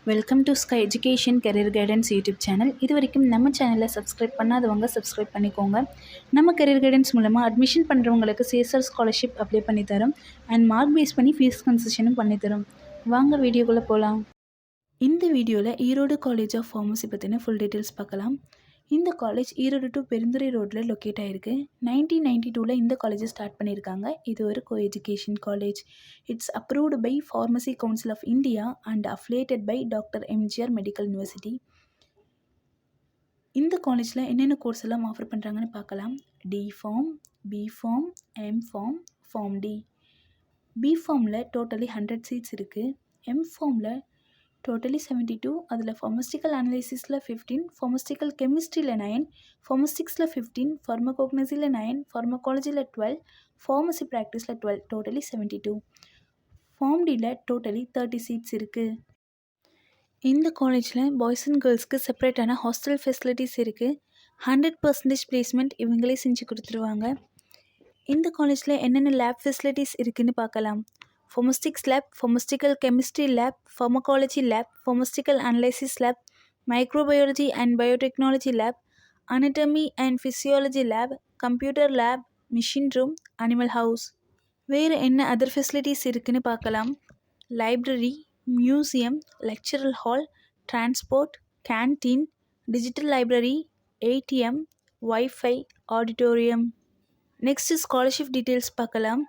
Welcome to sky education career guidance YouTube channel. இது வரைக்கும் நம்ம சேனலை சப்ஸ்கிரைப் பண்ணாதவங்க சப்ஸ்கிரைப் பண்ணிக்கோங்க. நம்ம கெரியர் கைடன்ஸ் மூலமாக அட்மிஷன் பண்ணுறவங்களுக்கு சிஎஸ்ஆர் ஸ்காலர்ஷிப் அப்ளை பண்ணி தரோம் அண்ட் மார்க் பேஸ் பண்ணி ஃபீஸ் கன்செஷனும் பண்ணித்தரோம். வாங்க வீடியோக்குள்ளே போகலாம். இந்த வீடியோவில் ஈரோடு காலேஜ் ஆஃப் ஃபார்மசி பற்றின ஃபுல் டீட்டெயில்ஸ் பார்க்கலாம். இந்த காலேஜ் ஈரோடு டு பெருந்துறை ரோட்டில் லொக்கேட் ஆகிருக்கு. 1992 இந்த காலேஜை ஸ்டார்ட் பண்ணியிருக்காங்க. இது ஒரு co education college. It's approved by pharmacy council of India and affiliated by doctor MGR medical university. இந்த காலேஜில் என்னென்ன கோர்ஸ் எல்லாம் ஆஃபர் பண்ணுறாங்கன்னு பார்க்கலாம். D Pharm, B Pharm, M Pharm, Pharm D. பிஃபார்மில் டோட்டலி 100 சீட்ஸ் இருக்குது. எம்ஃபார்மில் டோட்டலி 72. அதில் ஃபார்மஸ்டிக்கல் அனலைசிஸில் 15, ஃபார்மஸ்டிக்கல் கெமிஸ்ட்ரியில் 9, ஃபார்மஸ்டிக்ஸில் 15, ஃபார்மகோக்னசியில் 9, ஃபார்மகாலஜியில் 12, ஃபார்மசி ப்ராக்டிஸில் 12, டோட்டலி 72. ஃபார்ம் டியில் டோட்டலி 30 சீட்ஸ் இருக்குது. இந்த காலேஜில் பாய்ஸ் அண்ட் கேர்ள்ஸ்க்கு செப்பரேட்டான ஹாஸ்டல் ஃபெசிலிட்டிஸ் இருக்குது. 100% பிளேஸ்மெண்ட் இவங்களே செஞ்சு கொடுத்துருவாங்க. இந்த காலேஜில் என்னென்ன லேப் ஃபெசிலிட்டிஸ் இருக்குதுன்னு பார்க்கலாம். Pharmaceutics lab, pharmaceutical chemistry lab, pharmacology lab, pharmaceutical analysis lab, microbiology and biotechnology lab, anatomy and physiology lab, computer lab, machine room, animal house. வேறு என்ன அதர் ஃபெசிலிட்டிஸ் இருக்குதுன்னு பார்க்கலாம். Library, museum, lecture hall, transport, canteen, digital library, ATM, wifi, auditorium. Next scholarship details பார்க்கலாம்.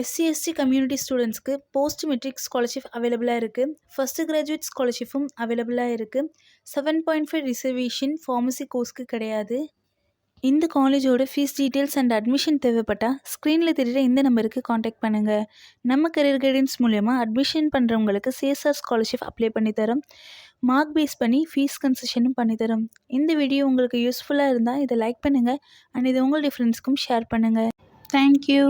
SC ST community ஸ்டூடெண்ட்ஸ்க்கு post matric scholarship அவைலபிளாக இருக்குது. First graduate ஸ்காலர்ஷிப்பும் அவைலபிளாக இருக்குது. 7.5 ரிசர்வேஷன் ஃபார்மசி கோர்ஸ்க்கு கிடையாது. இந்த காலேஜோட ஃபீஸ் டீட்டெயில்ஸ் அண்ட் அட்மிஷன் தேவைப்பட்டால் ஸ்க்ரீனில் தெரிகிற இந்த நம்பருக்கு காண்டாக்ட் பண்ணுங்கள். நம்ம கரியர் கைடன்ஸ் மூலயமா அட்மிஷன் பண்ணுறவங்களுக்கு சிஎஸ்ஆர் ஸ்காலர்ஷிப் அப்ளை பண்ணித்தரோம். மார்க் பேஸ் பண்ணி ஃபீஸ் கன்செஷனும் பண்ணித்தரோம். இந்த வீடியோ உங்களுக்கு யூஸ்ஃபுல்லாக இருந்தால் இதை லைக் பண்ணுங்கள் அண்ட் இது உங்களுடைய ஃப்ரெண்ட்ஸ்க்கும் ஷேர் பண்ணுங்கள். தேங்க்யூ.